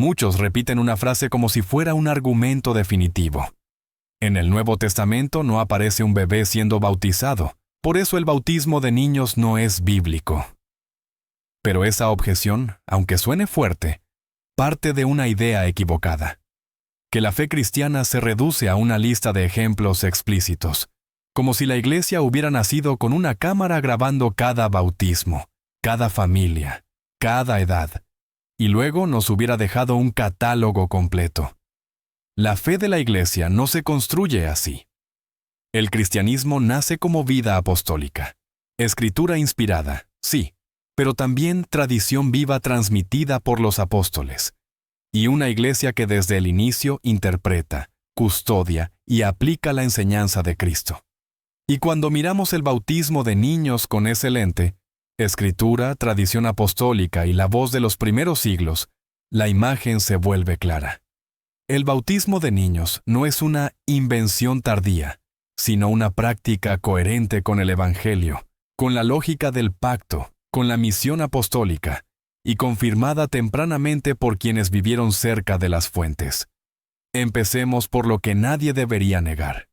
Muchos repiten una frase como si fuera un argumento definitivo. En el Nuevo Testamento no aparece un bebé siendo bautizado, por eso el bautismo de niños no es bíblico. Pero esa objeción, aunque suene fuerte, parte de una idea equivocada: que la fe cristiana se reduce a una lista de ejemplos explícitos, como si la Iglesia hubiera nacido con una cámara grabando cada bautismo, cada familia, cada edad, y luego nos hubiera dejado un catálogo completo. La fe de la Iglesia no se construye así. El cristianismo nace como vida apostólica, escritura inspirada, sí, pero también tradición viva transmitida por los apóstoles, y una Iglesia que desde el inicio interpreta, custodia y aplica la enseñanza de Cristo. Y cuando miramos el bautismo de niños con ese lente, escritura, tradición apostólica y la voz de los primeros siglos, la imagen se vuelve clara. El bautismo de niños no es una invención tardía, sino una práctica coherente con el Evangelio, con la lógica del pacto, con la misión apostólica, y confirmada tempranamente por quienes vivieron cerca de las fuentes. Empecemos por lo que nadie debería negar.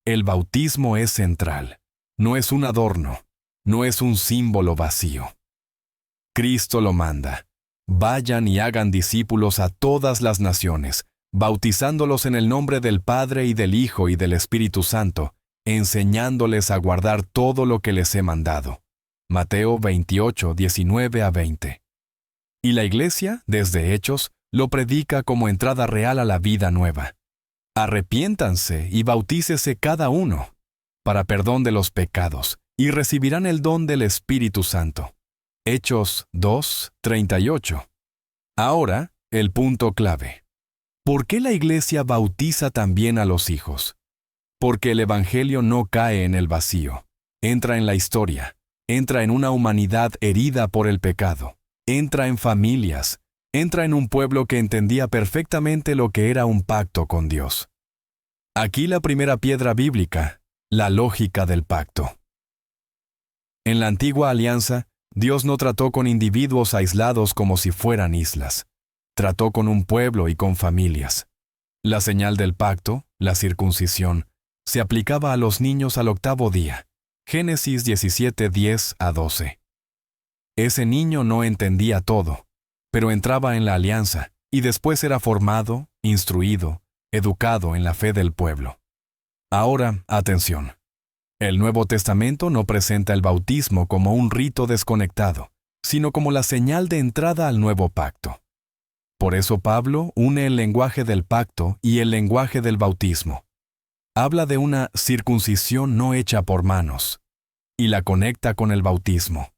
El bautismo es central, no es un adorno, no es un símbolo vacío. Cristo lo manda: vayan y hagan discípulos a todas las naciones, bautizándolos en el nombre del Padre y del Hijo y del Espíritu Santo, enseñándoles a guardar todo lo que les he mandado. Mateo 28, 19 a 20. Y la Iglesia, desde Hechos, lo predica como entrada real a la vida nueva. Arrepiéntanse y bautícese cada uno, para perdón de los pecados, y recibirán el don del Espíritu Santo. Hechos 2, 38. Ahora, el punto clave. ¿Por qué la Iglesia bautiza también a los hijos? Porque el Evangelio no cae en el vacío, entra en la historia, entra en una humanidad herida por el pecado, entra en familias, entra en un pueblo que entendía perfectamente lo que era un pacto con Dios. Aquí la primera piedra bíblica, la lógica del pacto. En la antigua alianza, Dios no trató con individuos aislados como si fueran islas. Trató con un pueblo y con familias. La señal del pacto, la circuncisión, se aplicaba a los niños al 8º día. Génesis 17, 10 a 12. Ese niño no entendía todo, pero entraba en la alianza y después era formado, instruido, educado en la fe del pueblo. Ahora, atención. El Nuevo Testamento no presenta el bautismo como un rito desconectado, sino como la señal de entrada al nuevo pacto. Por eso Pablo une el lenguaje del pacto y el lenguaje del bautismo. Habla de una circuncisión no hecha por manos, y la conecta con el bautismo.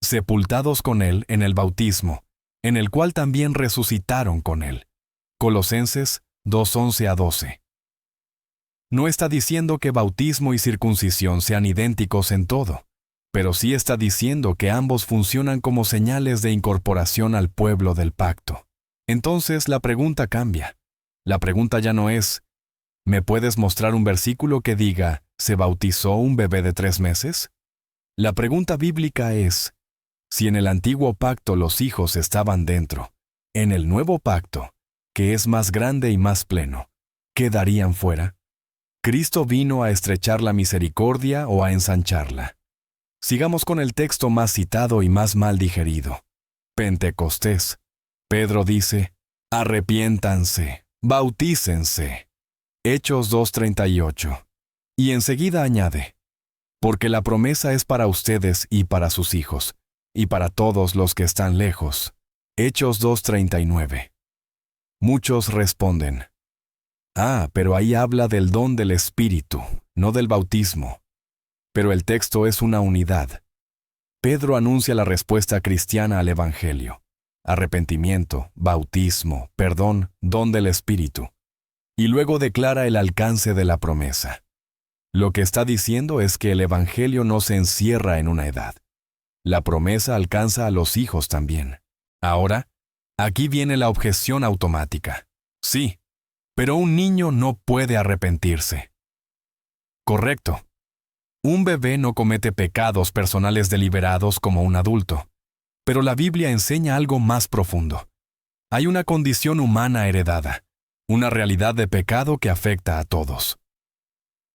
Sepultados con él en el bautismo, en el cual también resucitaron con él. Colosenses 2:11 a 12. No está diciendo que bautismo y circuncisión sean idénticos en todo, pero sí está diciendo que ambos funcionan como señales de incorporación al pueblo del pacto. Entonces la pregunta cambia. La pregunta ya no es: ¿me puedes mostrar un versículo que diga, ¿se bautizó un bebé de 3 meses? La pregunta bíblica es: si en el antiguo pacto los hijos estaban dentro, en el nuevo pacto, que es más grande y más pleno, ¿quedarían fuera? ¿Cristo vino a estrechar la misericordia o a ensancharla? Sigamos con el texto más citado y más mal digerido. Pentecostés. Pedro dice: arrepiéntanse, bautícense. Hechos 2:38. Y enseguida añade: porque la promesa es para ustedes y para sus hijos, y para todos los que están lejos. Hechos 2:39. Muchos responden: pero ahí habla del don del Espíritu, no del bautismo. Pero el texto es una unidad. Pedro anuncia la respuesta cristiana al Evangelio: arrepentimiento, bautismo, perdón, don del Espíritu. Y luego declara el alcance de la promesa. Lo que está diciendo es que el Evangelio no se encierra en una edad. La promesa alcanza a los hijos también. Ahora, aquí viene la objeción automática. Sí, pero un niño no puede arrepentirse. Correcto. Un bebé no comete pecados personales deliberados como un adulto. Pero la Biblia enseña algo más profundo. Hay una condición humana heredada, una realidad de pecado que afecta a todos.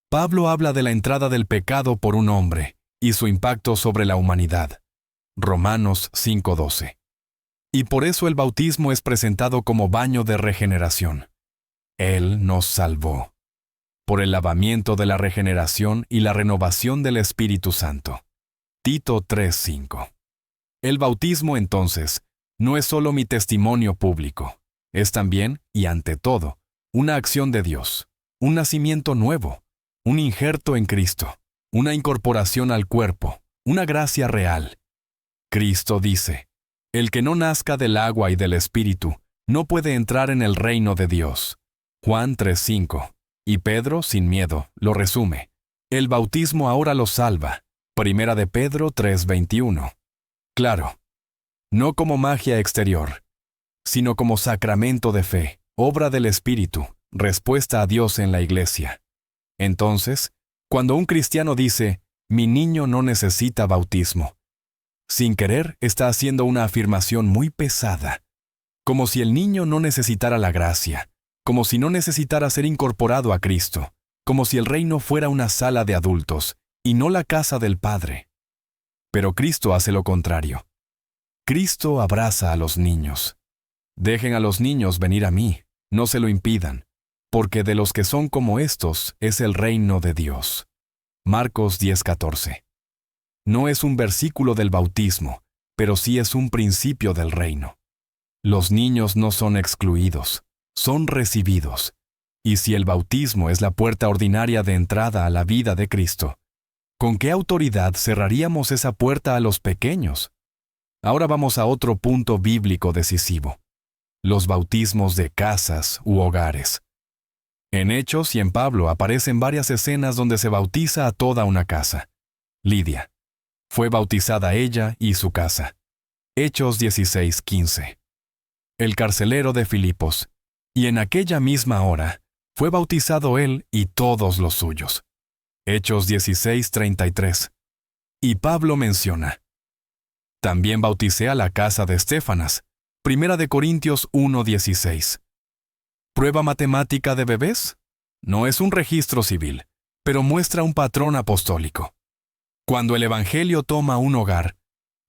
Pablo habla de la entrada del pecado por un hombre y su impacto sobre la humanidad. Romanos 5:12. Y por eso el bautismo es presentado como baño de regeneración. Él nos salvó por el lavamiento de la regeneración y la renovación del Espíritu Santo. Tito 3:5. El bautismo, entonces, no es solo mi testimonio público, es también, y ante todo, una acción de Dios, un nacimiento nuevo, un injerto en Cristo, una incorporación al cuerpo, una gracia real. Cristo dice, el que no nazca del agua y del Espíritu no puede entrar en el reino de Dios. Juan 3:5. Y Pedro, sin miedo, lo resume. El bautismo ahora lo salva. Primera de Pedro 3:21. Claro, no como magia exterior, sino como sacramento de fe, obra del Espíritu, respuesta a Dios en la Iglesia. Entonces, cuando un cristiano dice, mi niño no necesita bautismo, sin querer está haciendo una afirmación muy pesada, como si el niño no necesitara la gracia, como si no necesitara ser incorporado a Cristo, como si el reino fuera una sala de adultos y no la casa del Padre. Pero Cristo hace lo contrario. Cristo abraza a los niños. Dejen a los niños venir a mí, no se lo impidan, porque de los que son como estos es el reino de Dios. Marcos 10:14. No es un versículo del bautismo, pero sí es un principio del reino. Los niños no son excluidos, son recibidos. Y si el bautismo es la puerta ordinaria de entrada a la vida de Cristo, ¿con qué autoridad cerraríamos esa puerta a los pequeños? Ahora vamos a otro punto bíblico decisivo: los bautismos de casas u hogares. En Hechos y en Pablo aparecen varias escenas donde se bautiza a toda una casa. Lidia. Fue bautizada ella y su casa. Hechos 16:15. El carcelero de Filipos. Y en aquella misma hora, fue bautizado él y todos los suyos. Hechos 16:33. Y Pablo menciona: también bauticé a la casa de Estéfanas. Primera de Corintios 1:16. ¿Prueba matemática de bebés? No es un registro civil, pero muestra un patrón apostólico. Cuando el Evangelio toma un hogar,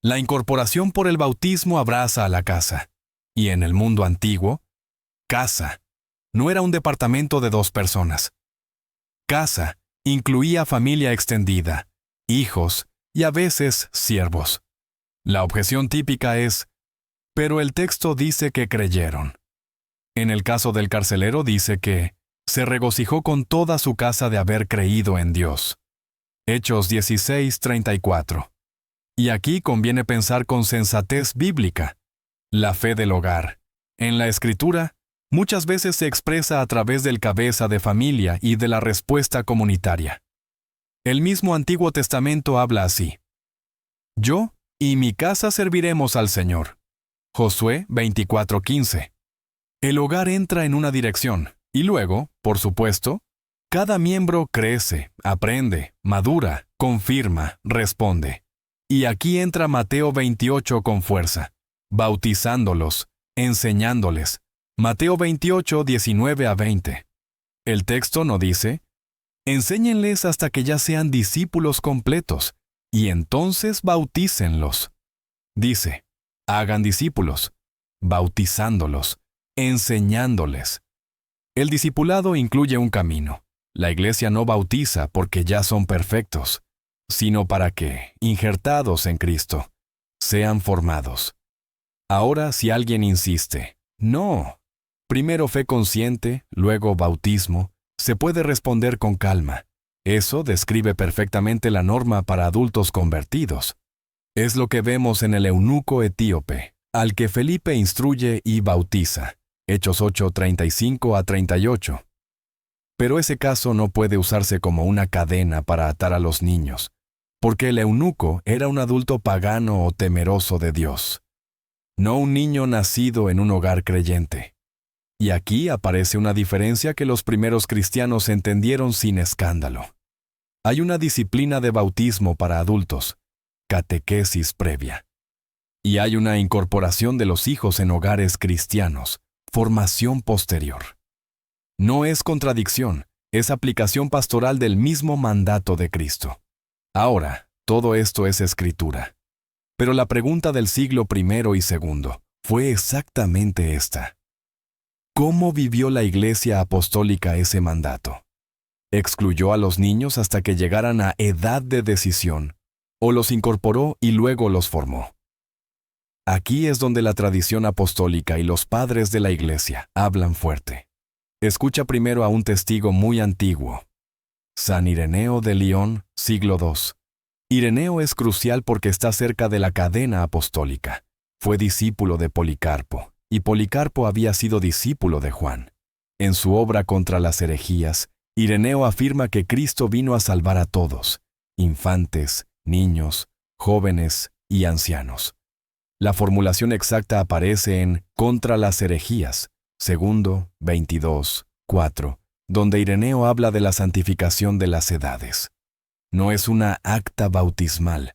la incorporación por el bautismo abraza a la casa. Y en el mundo antiguo, casa no era un departamento de 2 personas. Casa incluía familia extendida, hijos y a veces siervos. La objeción típica es, pero el texto dice que creyeron. En el caso del carcelero dice que se regocijó con toda su casa de haber creído en Dios. Hechos 16:34. Y aquí conviene pensar con sensatez bíblica. La fe del hogar, en la Escritura, muchas veces se expresa a través del cabeza de familia y de la respuesta comunitaria. El mismo Antiguo Testamento habla así: yo y mi casa serviremos al Señor. Josué 24:15. El hogar entra en una dirección, y luego, por supuesto, cada miembro crece, aprende, madura, confirma, responde. Y aquí entra Mateo 28 con fuerza, bautizándolos, enseñándoles. Mateo 28, 19-20. El texto no dice, enséñenles hasta que ya sean discípulos completos, y entonces bautícenlos. Dice, hagan discípulos, bautizándolos, enseñándoles. El discipulado incluye un camino. La Iglesia no bautiza porque ya son perfectos, sino para que, injertados en Cristo, sean formados. Ahora, si alguien insiste, no, primero fe consciente, luego bautismo, se puede responder con calma. Eso describe perfectamente la norma para adultos convertidos. Es lo que vemos en el eunuco etíope, al que Felipe instruye y bautiza. Hechos 8:35-38. Pero ese caso no puede usarse como una cadena para atar a los niños, porque el eunuco era un adulto pagano o temeroso de Dios, no un niño nacido en un hogar creyente. Y aquí aparece una diferencia que los primeros cristianos entendieron sin escándalo. Hay una disciplina de bautismo para adultos, catequesis previa. Y hay una incorporación de los hijos en hogares cristianos, formación posterior. No es contradicción, es aplicación pastoral del mismo mandato de Cristo. Ahora, todo esto es escritura. Pero la pregunta del siglo I y II fue exactamente esta. ¿Cómo vivió la Iglesia apostólica ese mandato? ¿Excluyó a los niños hasta que llegaran a edad de decisión, o los incorporó y luego los formó? Aquí es donde la tradición apostólica y los padres de la Iglesia hablan fuerte. Escucha primero a un testigo muy antiguo. San Ireneo de León, siglo II. Ireneo es crucial porque está cerca de la cadena apostólica. Fue discípulo de Policarpo, y Policarpo había sido discípulo de Juan. En su obra contra las herejías, Ireneo afirma que Cristo vino a salvar a todos, infantes, niños, jóvenes y ancianos. La formulación exacta aparece en Contra las herejías, segundo, 22, 4, donde Ireneo habla de la santificación de las edades. No es una acta bautismal,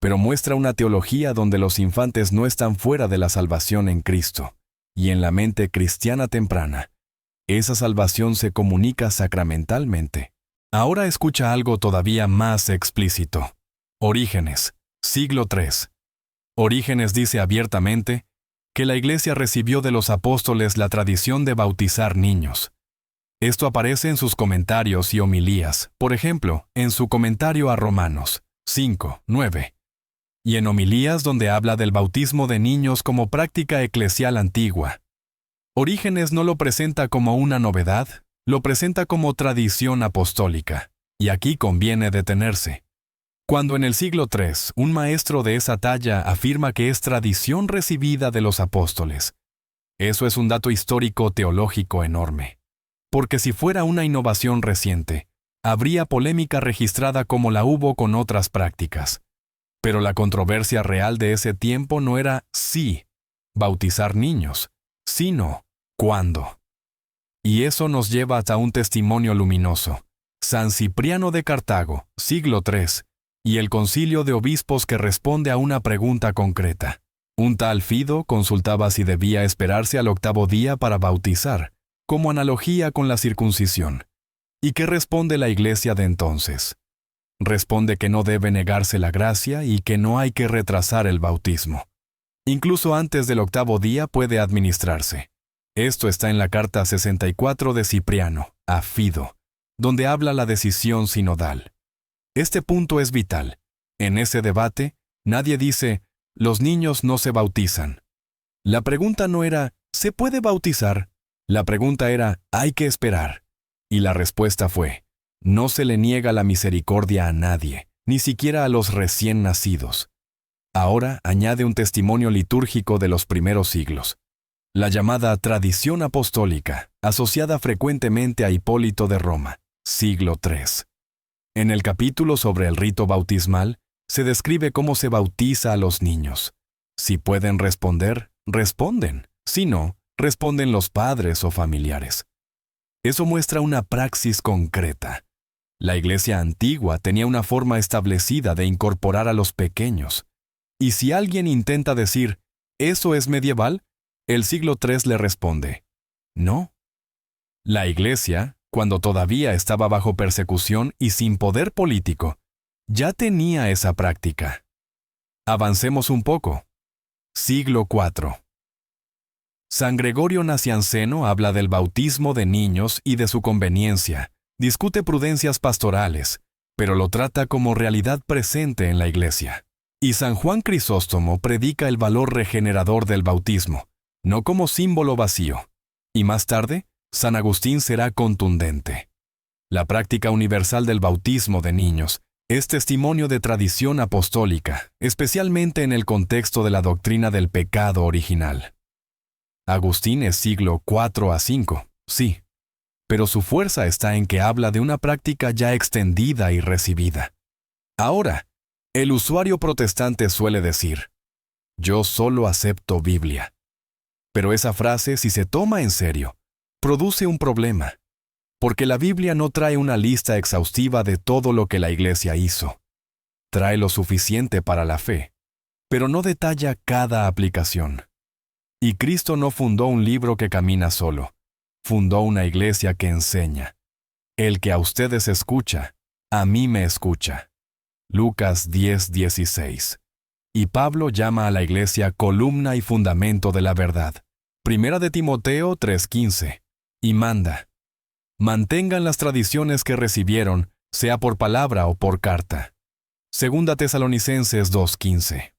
pero muestra una teología donde los infantes no están fuera de la salvación en Cristo, y en la mente cristiana temprana, esa salvación se comunica sacramentalmente. Ahora escucha algo todavía más explícito. Orígenes, siglo III. Orígenes dice abiertamente que la Iglesia recibió de los apóstoles la tradición de bautizar niños. Esto aparece en sus comentarios y homilías, por ejemplo, en su comentario a Romanos 5, 9, y en homilías donde habla del bautismo de niños como práctica eclesial antigua. Orígenes no lo presenta como una novedad, lo presenta como tradición apostólica, y aquí conviene detenerse. Cuando en el siglo III un maestro de esa talla afirma que es tradición recibida de los apóstoles, eso es un dato histórico teológico enorme. Porque si fuera una innovación reciente, habría polémica registrada como la hubo con otras prácticas. Pero la controversia real de ese tiempo no era si bautizar niños, sino cuándo. Y eso nos lleva hasta un testimonio luminoso. San Cipriano de Cartago, siglo III, y el concilio de obispos que responde a una pregunta concreta. Un tal Fido consultaba si debía esperarse al 8º día para bautizar, como analogía con la circuncisión. ¿Y qué responde la Iglesia de entonces? Responde que no debe negarse la gracia y que no hay que retrasar el bautismo. Incluso antes del 8º día puede administrarse. Esto está en la carta 64 de Cipriano, a Fido, donde habla la decisión sinodal. Este punto es vital. En ese debate, nadie dice, los niños no se bautizan. La pregunta no era, ¿se puede bautizar? La pregunta era, ¿hay que esperar? Y la respuesta fue, no se le niega la misericordia a nadie, ni siquiera a los recién nacidos. Ahora añade un testimonio litúrgico de los primeros siglos. La llamada tradición apostólica, asociada frecuentemente a Hipólito de Roma, siglo III. En el capítulo sobre el rito bautismal, se describe cómo se bautiza a los niños. Si pueden responder, responden. Si no, responden los padres o familiares. Eso muestra una praxis concreta. La Iglesia antigua tenía una forma establecida de incorporar a los pequeños. Y si alguien intenta decir, ¿eso es medieval?, el siglo III le responde, no. La Iglesia, cuando todavía estaba bajo persecución y sin poder político, ya tenía esa práctica. Avancemos un poco. Siglo IV. San Gregorio Nacianceno habla del bautismo de niños y de su conveniencia, discute prudencias pastorales, pero lo trata como realidad presente en la Iglesia. Y San Juan Crisóstomo predica el valor regenerador del bautismo, no como símbolo vacío. Y más tarde, San Agustín será contundente. La práctica universal del bautismo de niños es testimonio de tradición apostólica, especialmente en el contexto de la doctrina del pecado original. Agustín es siglo IV a V, sí, pero su fuerza está en que habla de una práctica ya extendida y recibida. Ahora, el usuario protestante suele decir, yo solo acepto Biblia. Pero esa frase, si se toma en serio, produce un problema, porque la Biblia no trae una lista exhaustiva de todo lo que la Iglesia hizo. Trae lo suficiente para la fe. pero no detalla cada aplicación. Y Cristo no fundó un libro que camina solo, fundó una iglesia que enseña. El que a ustedes escucha, a mí me escucha. Lucas 10:16. Y Pablo llama a la iglesia columna y fundamento de la verdad. Primera de Timoteo 3:15. Y manda: mantengan las tradiciones que recibieron, sea por palabra o por carta. Segunda Tesalonicenses 2:15.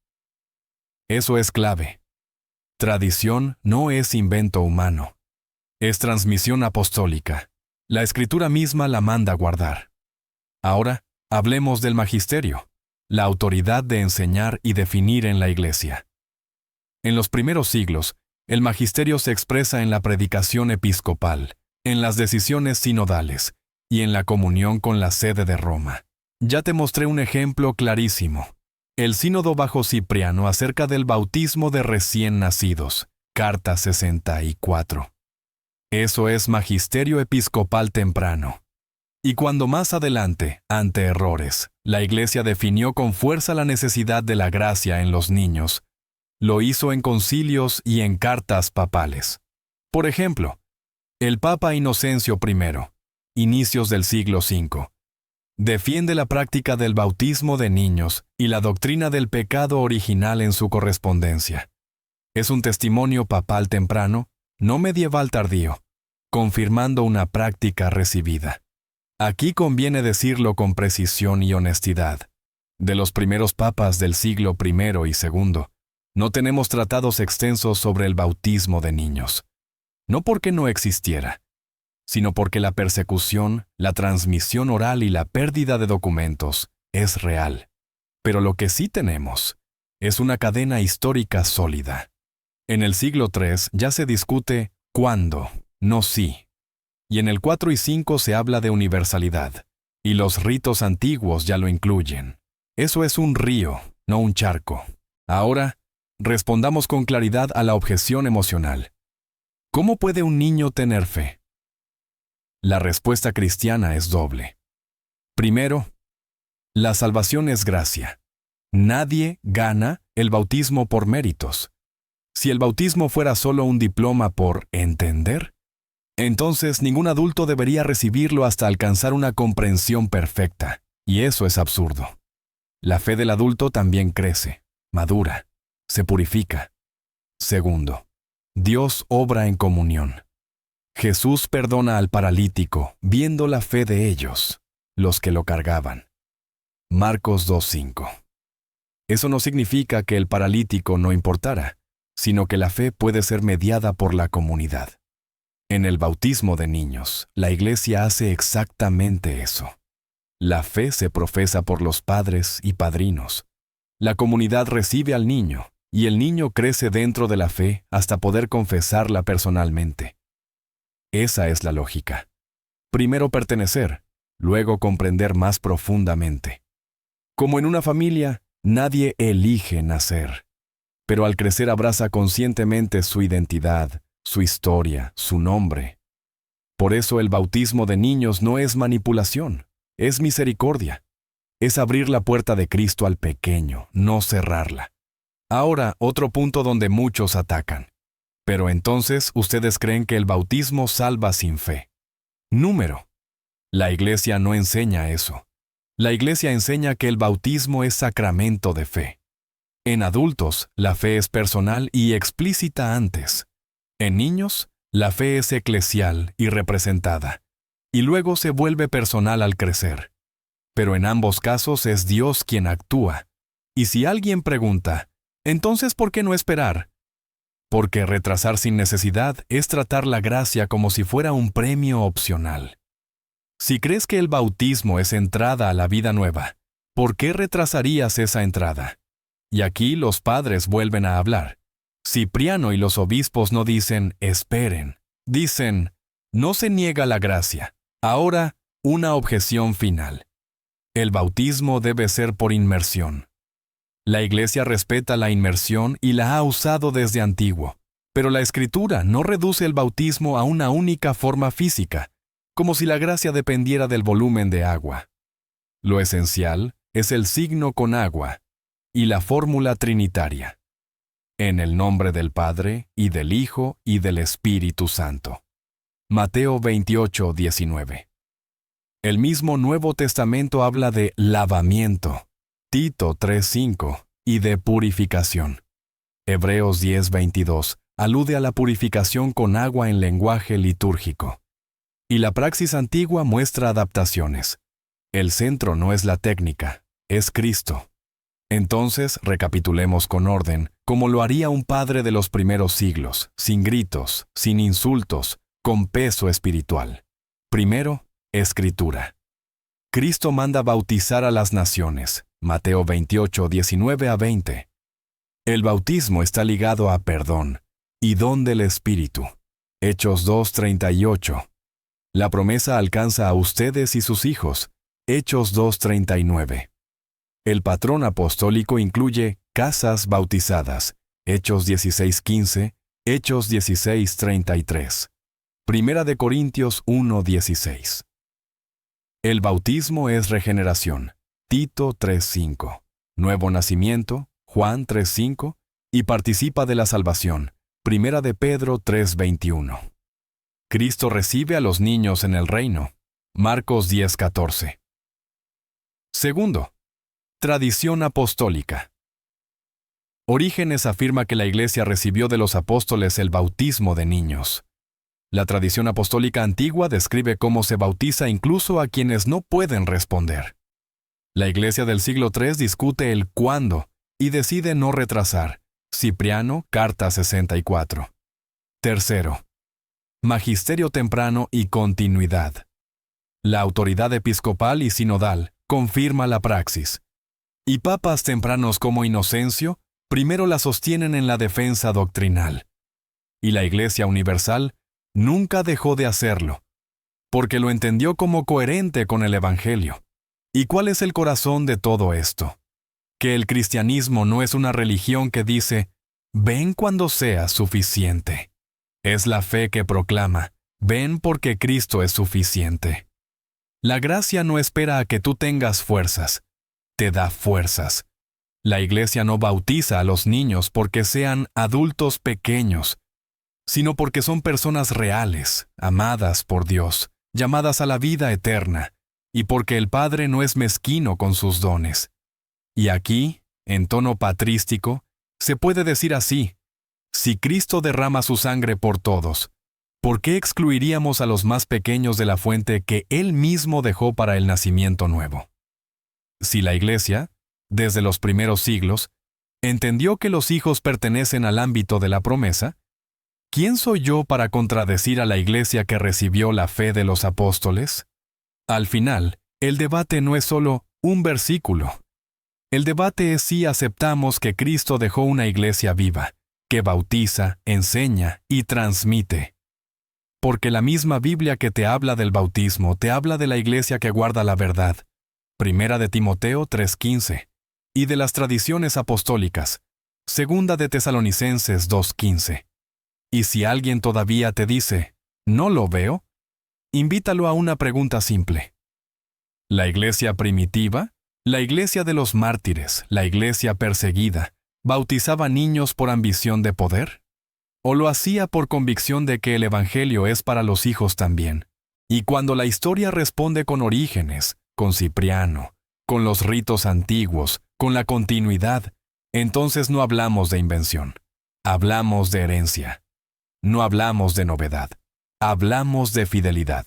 Eso es clave. Tradición no es invento humano. Es transmisión apostólica. La Escritura misma la manda guardar. Ahora, hablemos del magisterio, la autoridad de enseñar y definir en la iglesia. En los primeros siglos, el magisterio se expresa en la predicación episcopal, en las decisiones sinodales y en la comunión con la sede de Roma. Ya te mostré un ejemplo clarísimo. El sínodo bajo Cipriano acerca del bautismo de recién nacidos, Carta 64. Eso es magisterio episcopal temprano. Y cuando más adelante, ante errores, la Iglesia definió con fuerza la necesidad de la gracia en los niños, lo hizo en concilios y en cartas papales. Por ejemplo, el Papa Inocencio I, inicios del siglo V, defiende la práctica del bautismo de niños y la doctrina del pecado original en su correspondencia. Es un testimonio papal temprano, no medieval tardío, confirmando una práctica recibida. Aquí conviene decirlo con precisión y honestidad. De los primeros papas del siglo I y II, no tenemos tratados extensos sobre el bautismo de niños. No porque no existiera, sino porque la persecución, la transmisión oral y la pérdida de documentos es real. Pero lo que sí tenemos es una cadena histórica sólida. En el siglo III ya se discute cuándo, no si. Y en el 4 y 5 se habla de universalidad, y los ritos antiguos ya lo incluyen. Eso es un río, no un charco. Ahora, respondamos con claridad a la objeción emocional. ¿Cómo puede un niño tener fe? La respuesta cristiana es doble. Primero, la salvación es gracia. Nadie gana el bautismo por méritos. Si el bautismo fuera solo un diploma por entender, entonces ningún adulto debería recibirlo hasta alcanzar una comprensión perfecta, y eso es absurdo. La fe del adulto también crece, madura, se purifica. Segundo, Dios obra en comunión. Jesús perdona al paralítico, viendo la fe de ellos, los que lo cargaban. Marcos 2:5. Eso no significa que el paralítico no importara, sino que la fe puede ser mediada por la comunidad. En el bautismo de niños, la Iglesia hace exactamente eso. La fe se profesa por los padres y padrinos. La comunidad recibe al niño, y el niño crece dentro de la fe hasta poder confesarla personalmente. Esa es la lógica. Primero pertenecer, luego comprender más profundamente. Como en una familia, nadie elige nacer, pero al crecer abraza conscientemente su identidad, su historia, su nombre. Por eso el bautismo de niños no es manipulación, es misericordia. Es abrir la puerta de Cristo al pequeño, no cerrarla. Ahora, otro punto donde muchos atacan. Pero entonces, ¿ustedes creen que el bautismo salva sin fe? Número. La Iglesia no enseña eso. La Iglesia enseña que el bautismo es sacramento de fe. En adultos, la fe es personal y explícita antes. En niños, la fe es eclesial y representada, y luego se vuelve personal al crecer. Pero en ambos casos es Dios quien actúa. Y si alguien pregunta, ¿entonces por qué no esperar? Porque retrasar sin necesidad es tratar la gracia como si fuera un premio opcional. Si crees que el bautismo es entrada a la vida nueva, ¿por qué retrasarías esa entrada? Y aquí los padres vuelven a hablar. Cipriano y los obispos no dicen, esperen. Dicen, no se niega la gracia. Ahora, una objeción final. El bautismo debe ser por inmersión. La Iglesia respeta la inmersión y la ha usado desde antiguo, pero la Escritura no reduce el bautismo a una única forma física, como si la gracia dependiera del volumen de agua. Lo esencial es el signo con agua, y la fórmula trinitaria. En el nombre del Padre, y del Hijo, y del Espíritu Santo. Mateo 28, 19. El mismo Nuevo Testamento habla de lavamiento, Tito 3:5, y de purificación. Hebreos 10:22 alude a la purificación con agua en lenguaje litúrgico. Y la praxis antigua muestra adaptaciones. El centro no es la técnica, es Cristo. Entonces, recapitulemos con orden, como lo haría un padre de los primeros siglos, sin gritos, sin insultos, con peso espiritual. Primero, Escritura. Cristo manda bautizar a las naciones, Mateo 28, 19 a 20. El bautismo está ligado a perdón y don del Espíritu, Hechos 2:38. La promesa alcanza a ustedes y sus hijos, Hechos 2:39. El patrón apostólico incluye casas bautizadas, Hechos 16:15, Hechos 16:33. Primera de Corintios 1:16. El bautismo es regeneración, Tito 3:5. Nuevo nacimiento, Juan 3:5, y participa de la salvación, Primera de Pedro 3:21. Cristo recibe a los niños en el reino, Marcos 10:14. Segundo, tradición apostólica. Orígenes afirma que la Iglesia recibió de los apóstoles el bautismo de niños. La tradición apostólica antigua describe cómo se bautiza incluso a quienes no pueden responder. La Iglesia del siglo III discute el cuándo y decide no retrasar. Cipriano, Carta 64. Tercero, magisterio temprano y continuidad. La autoridad episcopal y sinodal confirma la praxis. Y papas tempranos como Inocencio primero la sostienen en la defensa doctrinal. Y la Iglesia universal nunca dejó de hacerlo, porque lo entendió como coherente con el Evangelio. ¿Y cuál es el corazón de todo esto? Que el cristianismo no es una religión que dice, ven cuando sea suficiente. Es la fe que proclama, ven porque Cristo es suficiente. La gracia no espera a que tú tengas fuerzas, te da fuerzas. La Iglesia no bautiza a los niños porque sean adultos pequeños, sino porque son personas reales, amadas por Dios, llamadas a la vida eterna, y porque el Padre no es mezquino con sus dones. Y aquí, en tono patrístico, se puede decir así: si Cristo derrama su sangre por todos, ¿por qué excluiríamos a los más pequeños de la fuente que Él mismo dejó para el nacimiento nuevo? Si la Iglesia, desde los primeros siglos, entendió que los hijos pertenecen al ámbito de la promesa, ¿quién soy yo para contradecir a la Iglesia que recibió la fe de los apóstoles? Al final, el debate no es solo un versículo. El debate es si aceptamos que Cristo dejó una Iglesia viva, que bautiza, enseña y transmite. Porque la misma Biblia que te habla del bautismo te habla de la Iglesia que guarda la verdad, Primera de Timoteo 3:15, y de las tradiciones apostólicas, Segunda de Tesalonicenses 2:15. Y si alguien todavía te dice, no lo veo, invítalo a una pregunta simple. ¿La Iglesia primitiva, la Iglesia de los mártires, la Iglesia perseguida, bautizaba niños por ambición de poder? ¿O lo hacía por convicción de que el Evangelio es para los hijos también? Y cuando la historia responde con Orígenes, con Cipriano, con los ritos antiguos, con la continuidad, entonces no hablamos de invención, hablamos de herencia. No hablamos de novedad, hablamos de fidelidad.